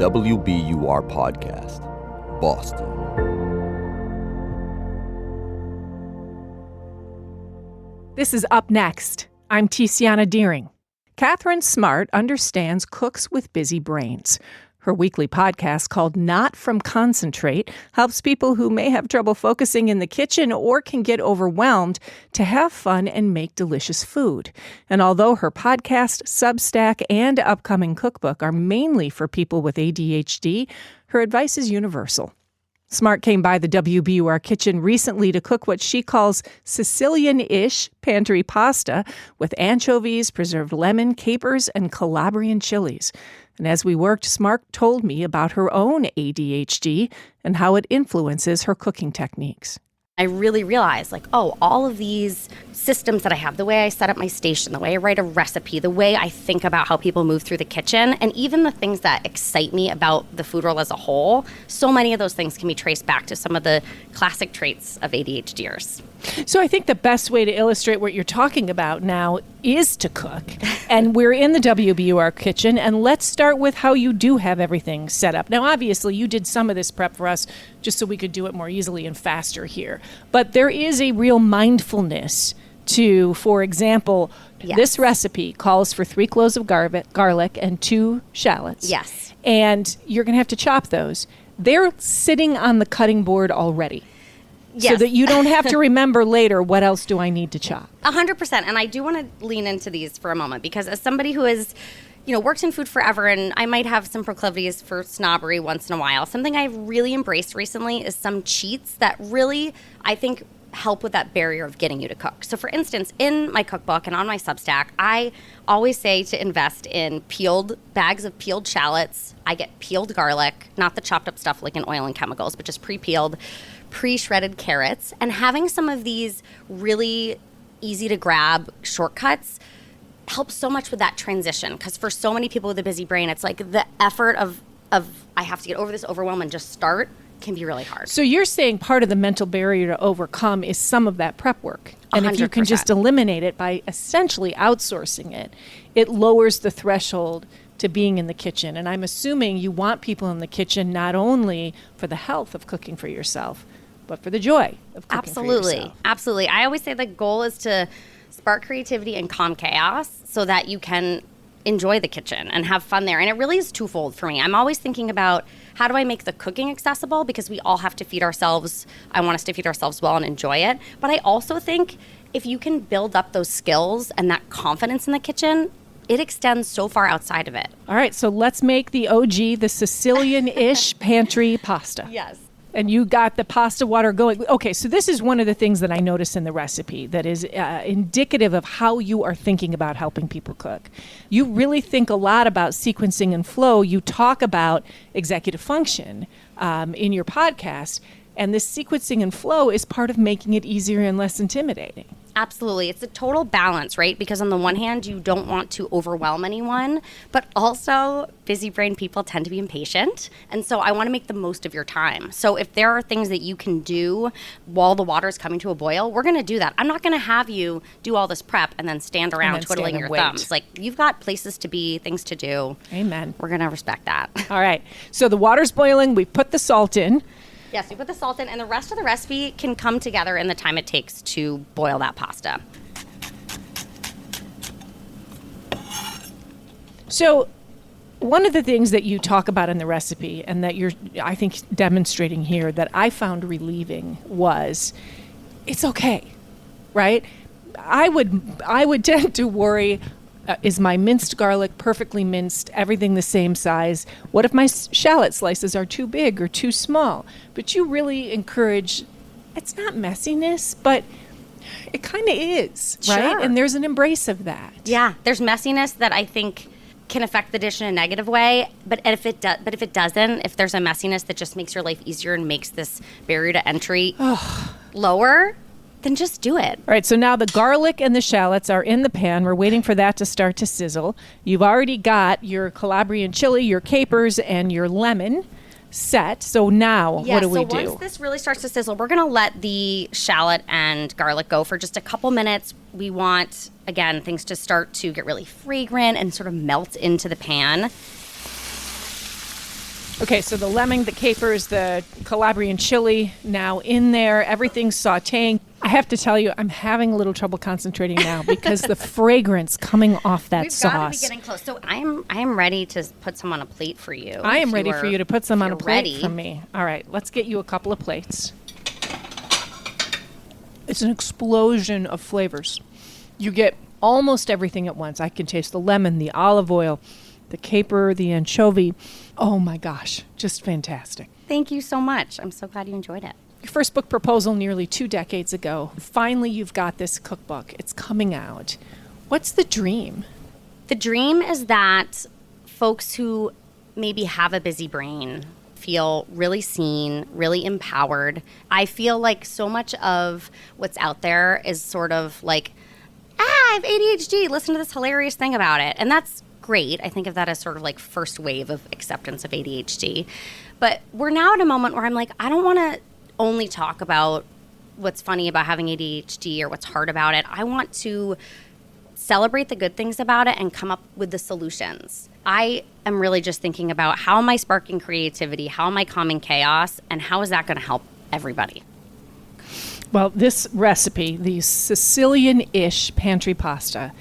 WBUR Podcast, Boston. This is Up Next. I'm Tiziana Deering. Catherine Smart understands cooks with busy brains. Her weekly podcast called Not From Concentrate helps people who may have trouble focusing in the kitchen or can get overwhelmed to have fun and make delicious food. And although her podcast, Substack, and upcoming cookbook are mainly for people with ADHD, her advice is universal. Smart came by the WBUR kitchen recently to cook what she calls Sicilian-ish pantry pasta with anchovies, preserved lemon, capers, and Calabrian chilies. And as we worked, Smart told me about her own ADHD and how it influences her cooking techniques. I really realized, all of these systems that I have, the way I set up my station, the way I write a recipe, the way I think about how people move through the kitchen, and even the things that excite me about the food world as a whole, so many of those things can be traced back to some of the classic traits of ADHDers. So I think the best way to illustrate what you're talking about now is to cook. And we're in the WBUR kitchen, and let's start with how you do have everything set up. Now, obviously, you did some of this prep for us just so we could do it more easily and faster here. But there is a real mindfulness to, for example, Yes. This recipe calls for 3 cloves of garlic and 2 shallots. Yes. And you're going to have to chop those. They're sitting on the cutting board already. Yes. So that you don't have to remember later, what else do I need to chop? 100%. And I do want to lean into these for a moment because as somebody who has, worked in food forever, and I might have some proclivities for snobbery once in a while, something I've really embraced recently is some cheats that really, I think, help with that barrier of getting you to cook. So for instance, in my cookbook and on my Substack, I always say to invest in bags of peeled shallots. I get peeled garlic, not the chopped up stuff like in oil and chemicals, but just pre-peeled, pre-shredded carrots, and having some of these really easy to grab shortcuts helps so much with that transition. Because for so many people with a busy brain, it's like the effort of I have to get over this overwhelm and just start can be really hard. So you're saying part of the mental barrier to overcome is some of that prep work. And if you can 100%. just eliminate it by essentially outsourcing it, it lowers the threshold to being in the kitchen. And I'm assuming you want people in the kitchen not only for the health of cooking for yourself, but for the joy of cooking for yourself. Absolutely. I always say the goal is to spark creativity and calm chaos so that you can enjoy the kitchen and have fun there. And it really is twofold for me. I'm always thinking about how do I make the cooking accessible, because we all have to feed ourselves. I want us to feed ourselves well and enjoy it. But I also think if you can build up those skills and that confidence in the kitchen, it extends so far outside of it. All right, so let's make the OG, the Sicilian-ish pantry pasta. Yes. And you got the pasta water going. Okay, so this is one of the things that I noticed in the recipe that is indicative of how you are thinking about helping people cook. You really think a lot about sequencing and flow. You talk about executive function in your podcast, and this sequencing and flow is part of making it easier and less intimidating. Absolutely. It's a total balance, right? Because on the one hand, you don't want to overwhelm anyone, but also busy brain people tend to be impatient. And so I want to make the most of your time. So if there are things that you can do while the water is coming to a boil, we're going to do that. I'm not going to have you do all this prep and then stand around twiddling your thumbs. Like, you've got places to be, things to do. Amen. We're going to respect that. All right. So the water's boiling. We put the salt in. Yes, you put the salt in, and the rest of the recipe can come together in the time it takes to boil that pasta. So one of the things that you talk about in the recipe and that you're, I think, demonstrating here that I found relieving was it's okay, right? I would tend to worry, is my minced garlic perfectly minced, everything the same size? What if my shallot slices are too big or too small? But you really encourage, it's not messiness, but it kind of is, right? Sure. And there's an embrace of that. Yeah, there's messiness that I think can affect the dish in a negative way, but if it doesn't, if there's a messiness that just makes your life easier and makes this barrier to entry lower, then just do it. All right, so now the garlic and the shallots are in the pan. We're waiting for that to start to sizzle. You've already got your Calabrian chili, your capers, and your lemon set. So now what do we do? So once this really starts to sizzle, we're going to let the shallot and garlic go for just a couple minutes. We want, again, things to start to get really fragrant and sort of melt into the pan. Okay, so the lemon, the capers, the Calabrian chili now in there, everything's sauteing. I have to tell you, I'm having a little trouble concentrating now because the fragrance coming off that sauce. We've got to be getting close. So I am ready to put some on a plate for you. I am ready for you to put some on a plate ready. for me. All right, let's get you a couple of plates. It's an explosion of flavors. You get almost everything at once. I can taste the lemon, the olive oil, the caper, the anchovy. Oh my gosh, just fantastic. Thank you so much. I'm so glad you enjoyed it. Your first book proposal nearly 2 decades ago. Finally, you've got this cookbook. It's coming out. What's the dream? The dream is that folks who maybe have a busy brain feel really seen, really empowered. I feel like so much of what's out there is sort of like, I have ADHD, listen to this hilarious thing about it. And that's great. I think of that as sort of like first wave of acceptance of ADHD. But we're now at a moment where I'm like, I don't want to only talk about what's funny about having ADHD or what's hard about it. I want to celebrate the good things about it and come up with the solutions. I am really just thinking about how am I sparking creativity? How am I calming chaos? And how is that going to help everybody? Well, this recipe, the Sicilian-ish pantry pasta,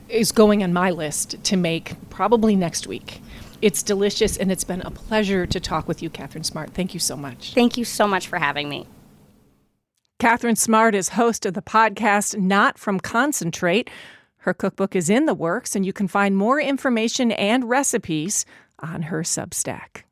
is going on my list to make probably next week. It's delicious, and it's been a pleasure to talk with you, Catherine Smart. Thank you so much. Thank you so much for having me. Catherine Smart is host of the podcast Not From Concentrate. Her cookbook is in the works, and you can find more information and recipes on her Substack.